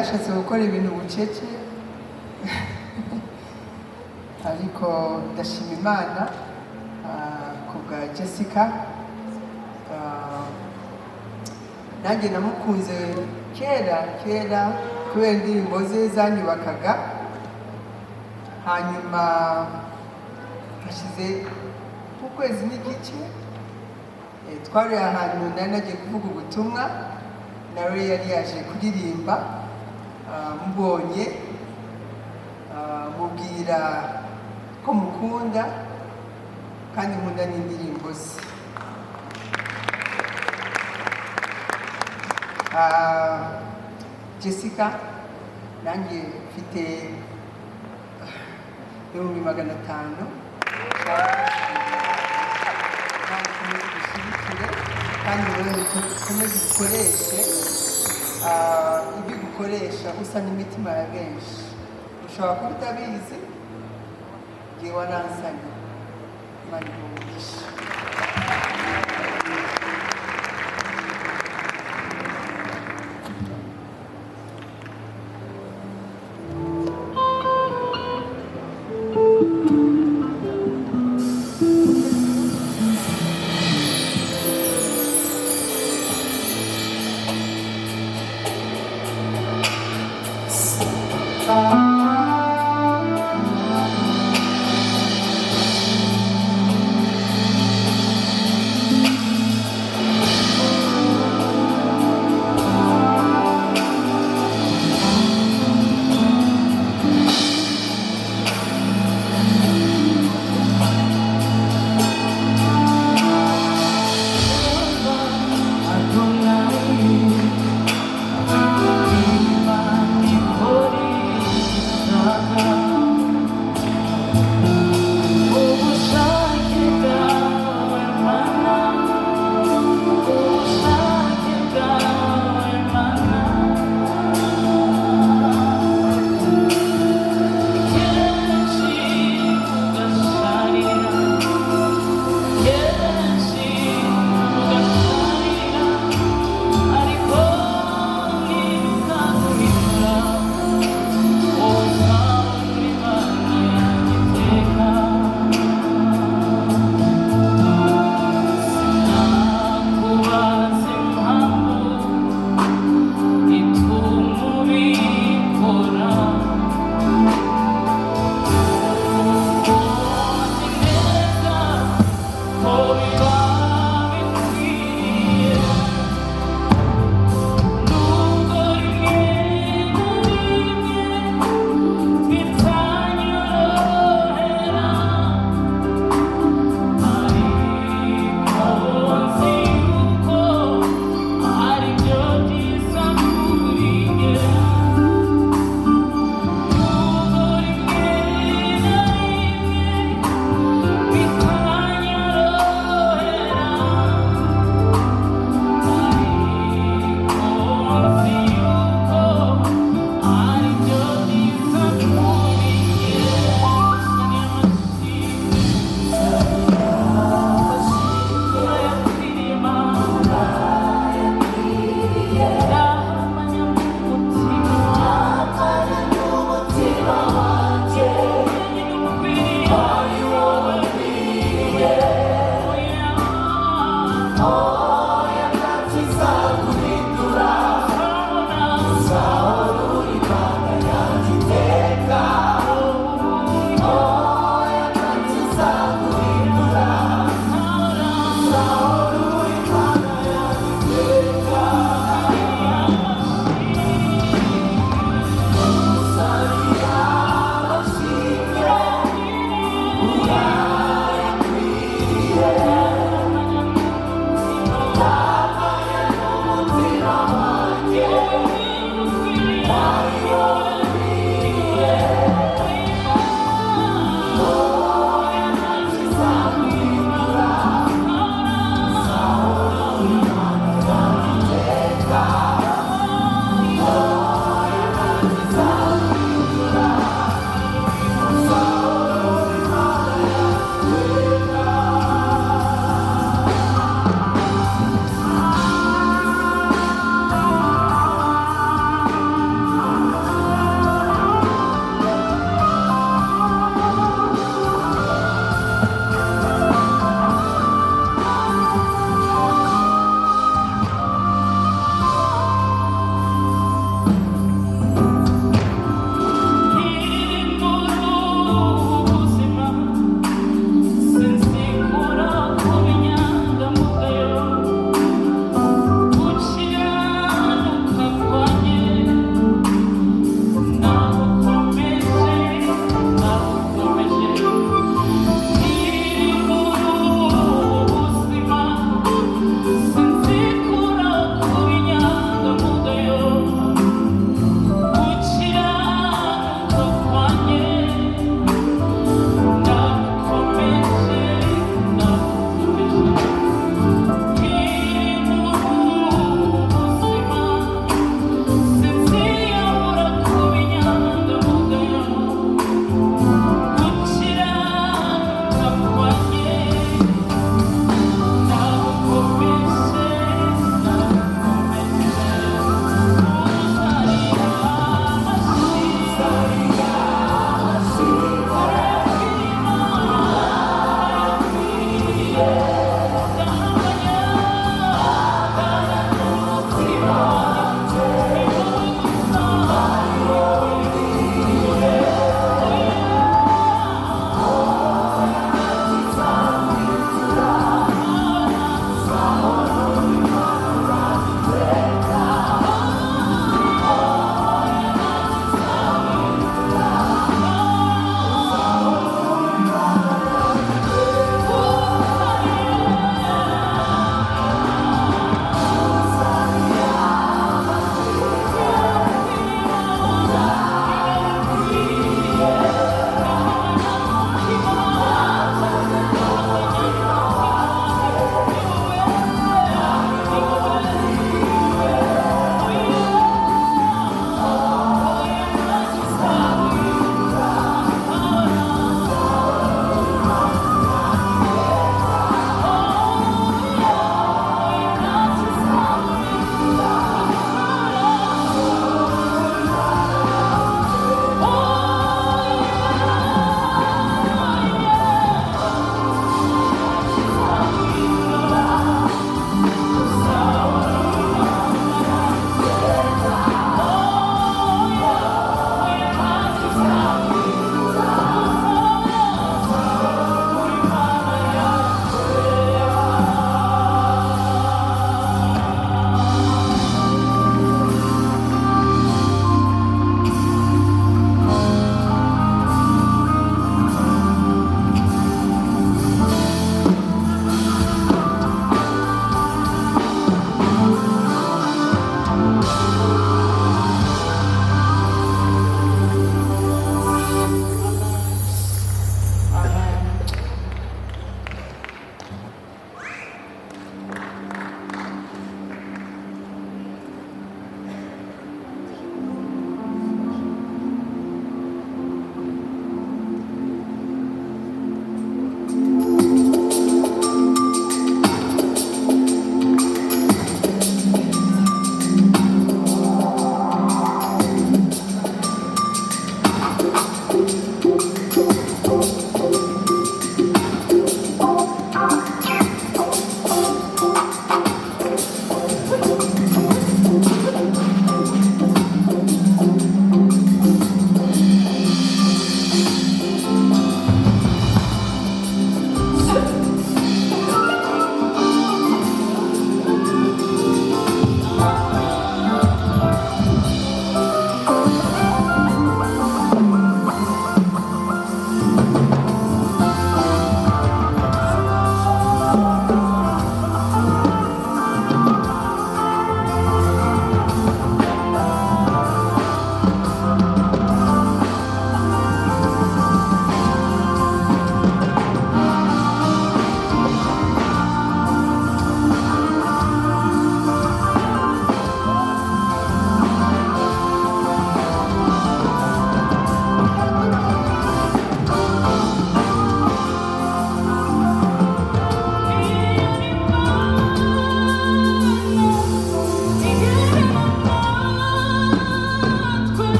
nashatse gukora ibintu bucece ariko ndashima Imana ku bwa Jessica. Nanjye namukunze kera kubera indirimbo ze zanyubakaga. Hanyuma hashize ukwezi n'igice twari ahantu nari nagiye kuvuga ubutumwa, nawe yari yaje kuririmba. Mbonye mubwira ko mukunda kandi nkunda n'indirimbo ze. Jessica nanjye mfite 500,000 kandi wowe ukomeze ukoreshe ibyo gukoresha usa n'imitima ya benshi. Ushobora kuba utabizi, ngewe waransanye. Imana iguhe.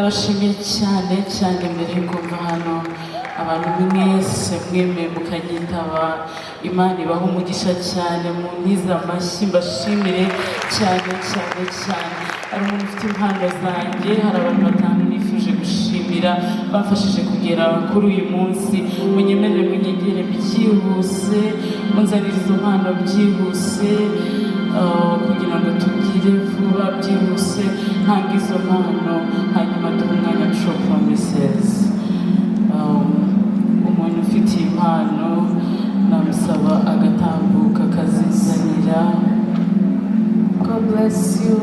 ndabashimiye cyane cyane mbere yo kumva hano abantu mwese mwemeye mukanyitaba. Imana ibaha umugisha cyane, mu ntiza amashyi mbashimire cyane cyane cyane. Hari umuntu ufite impano zanjye, hari abantu batanu nifuje gushimira bafashije kugera kuri uyu munsi. Munyemerere munyegere byihuse, munzanire izo mpano byihuse kugira ngo tugire vuba byihuse ntanga izo mpano, hanyuma duhe umwanya True Promises. Umuntu ufite impano namusaba agatambuka akazizanira. God bless you,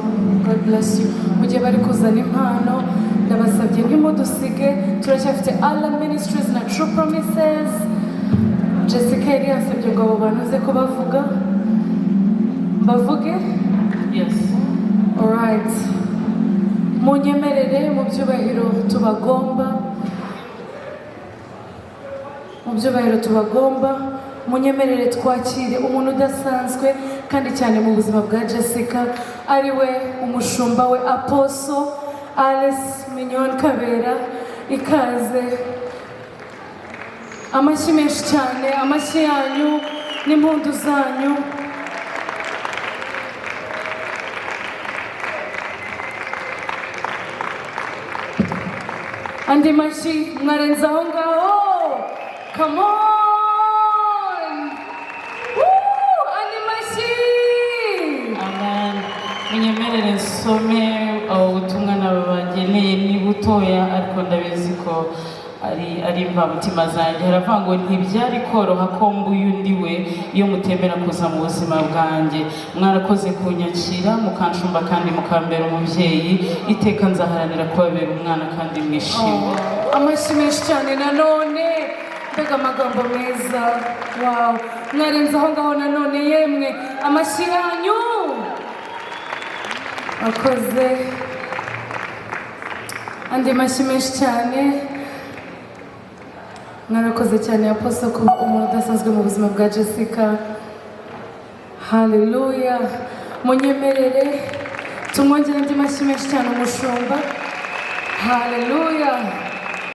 God bless you. Mugihe bari kuzana impano ndabasabye ntimudusige, turacyafite Allah Ministries na True Promises. Jessica yari yasabye ngo abo bantu uze ko bavuge. Yes. Alright. Munyemerere mu byubahiro tubagomba, munyemerere twakire umuntu udasanzwe kandi cyane mu buzima bwa Jessica, ari we umushumba we Apostle Alice Mignone Kabera. Ikaze, amashyi menshi cyane, amashyi yanyu n'impundu zanyu. Andi mashyi mwarenze aho ngaho. Come on! Woo! Andi mashyi! Amen. Munyemerere nsome ubutumwa nabageneye, ni butoya ariko ndabizi ko ari imvamutima zanjye. Haravuga ngo ntibyari koroha ko mbuye undi we iyo mutemera kuza mu buzima bwanjye. Mwarakoze kunyakira mukanshumba kandi mukambera umubyeyi. Iteka nzaharanira kubabera umwana kandi mwishimye. Amashyi menshi cyane nanone, mbega amagambo meza. Wow, mwarenze aho ngaho nanone, yemwe amashyi yanyu akoze. Andi mashyi menshi cyane. Mwarakoze cyane Apostle kuba umuntu udasanzwe mu buzima bwa Jessica. Haleluya. Munyemerere tumwongere andi mashyi menshi cyane umushumba. Haleluya.